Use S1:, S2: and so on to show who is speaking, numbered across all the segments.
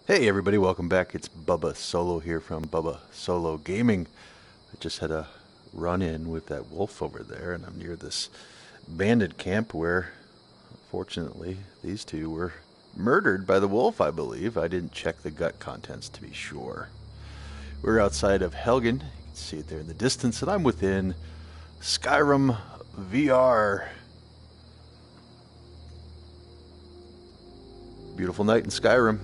S1: Hey everybody, welcome back. It's Bubba Solo here from Bubba Solo Gaming. I just had a run-in with that wolf over there, and I'm near this bandit camp where, fortunately, these two were murdered by the wolf, I believe. I didn't check the gut contents to be sure. We're outside of Helgen. You can see it there in the distance, and I'm within Skyrim VR. Beautiful night in Skyrim.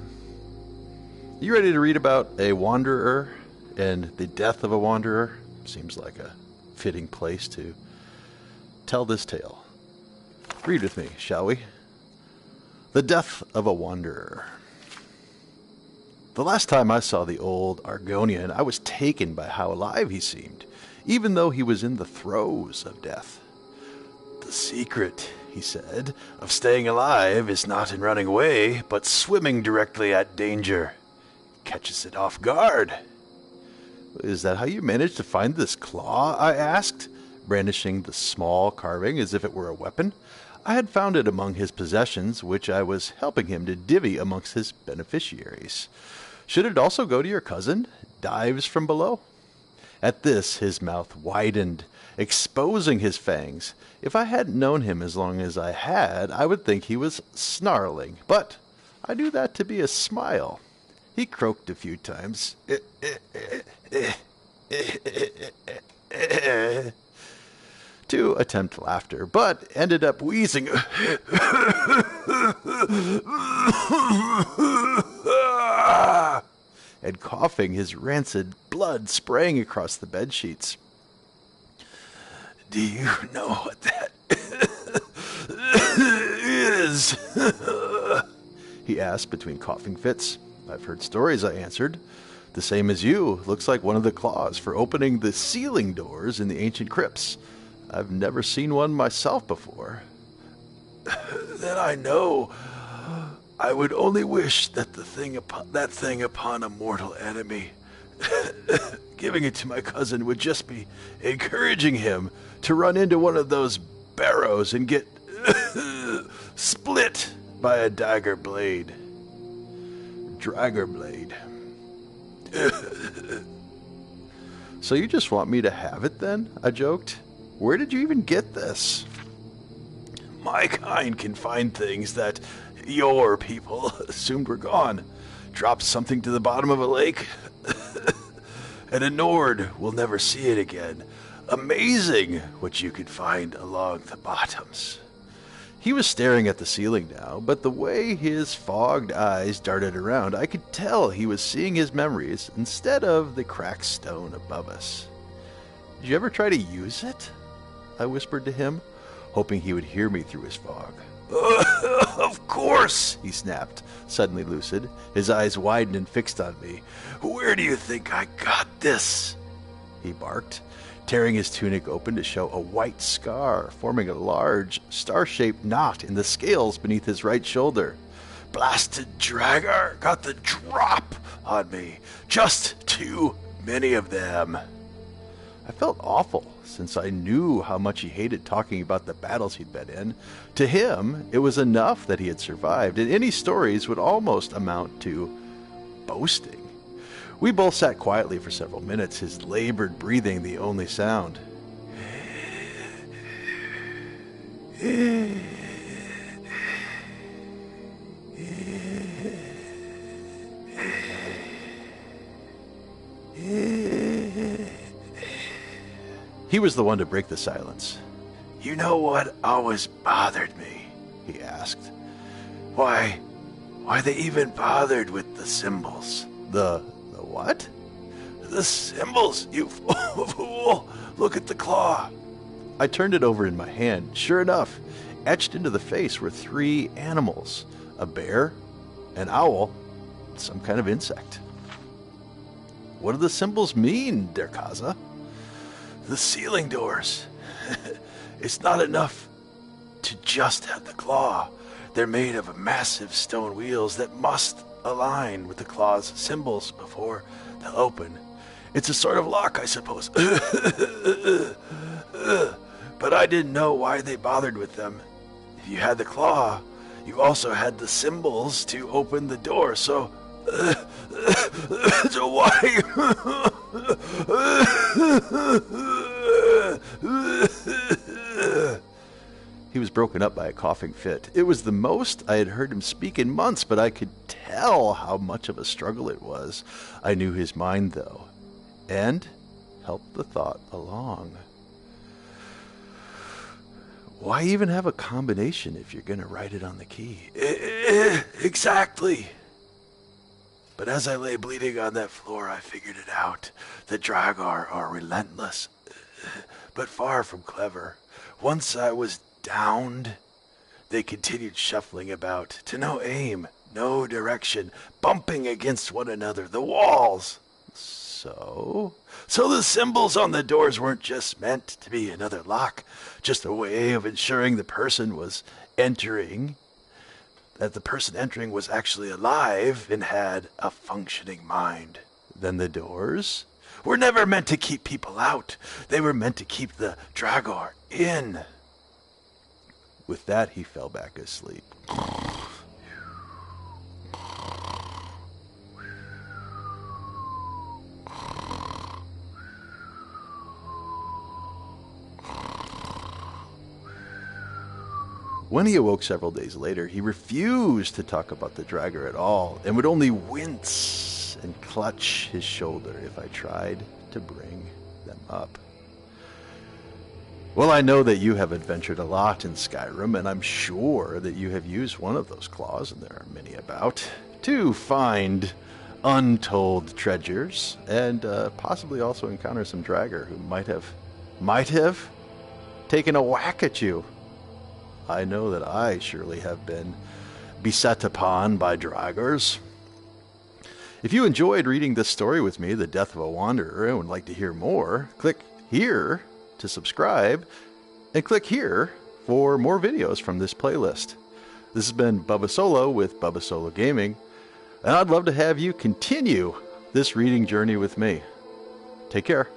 S1: You ready to read about a wanderer and the death of a wanderer? Seems like a fitting place to tell this tale. Read with me, shall we? The Death of a Wanderer. The last time I saw the old Argonian, I was taken by how alive he seemed, even though he was in the throes of death. The secret, he said, of staying alive is not in running away, but swimming directly at danger. Catches it off guard. Is that how you managed to find this claw? I asked, brandishing the small carving as if it were a weapon. I had found it among his possessions, which I was helping him to divvy amongst his beneficiaries. Should it also go to your cousin? Dives from below. At this, his mouth widened, exposing his fangs. If I hadn't known him as long as I had, I would think he was snarling, but I knew that to be a smile. He croaked a few times to attempt laughter, but ended up wheezing and coughing, his rancid blood spraying across the bedsheets. Do you know what that is? He asked between coughing fits. I've heard stories, I answered. The same as you. Looks like one of the claws for opening the ceiling doors in the ancient crypts. I've never seen one myself before. Then I know. I would only wish that that thing upon a mortal enemy. Giving it to my cousin would just be encouraging him to run into one of those barrows and get split by a dagger blade. Dragger blade. So you just want me to have it then? I joked. Where did you even get this? My kind can find things that your people assumed were gone. Drop something to the bottom of a lake, and a Nord will never see it again. Amazing what you could find along the bottoms. He was staring at the ceiling now, but the way his fogged eyes darted around, I could tell he was seeing his memories instead of the cracked stone above us. Did you ever try to use it? I whispered to him, hoping he would hear me through his fog. Of course, he snapped, suddenly lucid, his eyes widened and fixed on me. Where do you think I got this? He barked, tearing his tunic open to show a white scar forming a large star-shaped knot in the scales beneath his right shoulder. Blasted dragger got the drop on me. Just too many of them. I felt awful, since I knew how much he hated talking about the battles he'd been in. To him, it was enough that he had survived, and any stories would almost amount to boasting. We both sat quietly for several minutes, his labored breathing the only sound. He was the one to break the silence. You know what always bothered me? He asked. Why they even bothered with the symbols? The what? The symbols, you fool! Look at the claw. I turned it over in my hand. Sure enough, etched into the face were three animals. A bear, an owl, some kind of insect. What do the symbols mean, Der Kaza? The ceiling doors. It's not enough to just have the claw. They're made of massive stone wheels that must align with the claw's symbols before they'll open. It's a sort of lock, I suppose. But I didn't know why they bothered with them. If you had the claw, you also had the symbols to open the door, so So why? He was broken up by a coughing fit. It was the most I had heard him speak in months, but I could tell how much of a struggle it was. I knew his mind, though, and helped the thought along. Why even have a combination if you're going to write it on the key? Exactly. But as I lay bleeding on that floor, I figured it out. The Dragar are relentless, but far from clever. Once I was downed, they continued shuffling about, to no aim, no direction, bumping against one another, the walls. So the symbols on the doors weren't just meant to be another lock, just a way of ensuring the person entering was actually alive and had a functioning mind. Then the doors were never meant to keep people out. They were meant to keep the Dragar in. With that, he fell back asleep. When he awoke several days later, he refused to talk about the Dragar at all and would only wince and clutch his shoulder if I tried to bring them up. Well, I know that you have adventured a lot in Skyrim, and I'm sure that you have used one of those claws, and there are many about, to find untold treasures and possibly also encounter some Dragar who might have taken a whack at you. I know that I surely have been beset upon by Dragars. If you enjoyed reading this story with me, The Death of a Wanderer, and would like to hear more, click here to subscribe, and click here for more videos from this playlist. This has been Bubba Solo with Bubba Solo Gaming, and I'd love to have you continue this reading journey with me. Take care.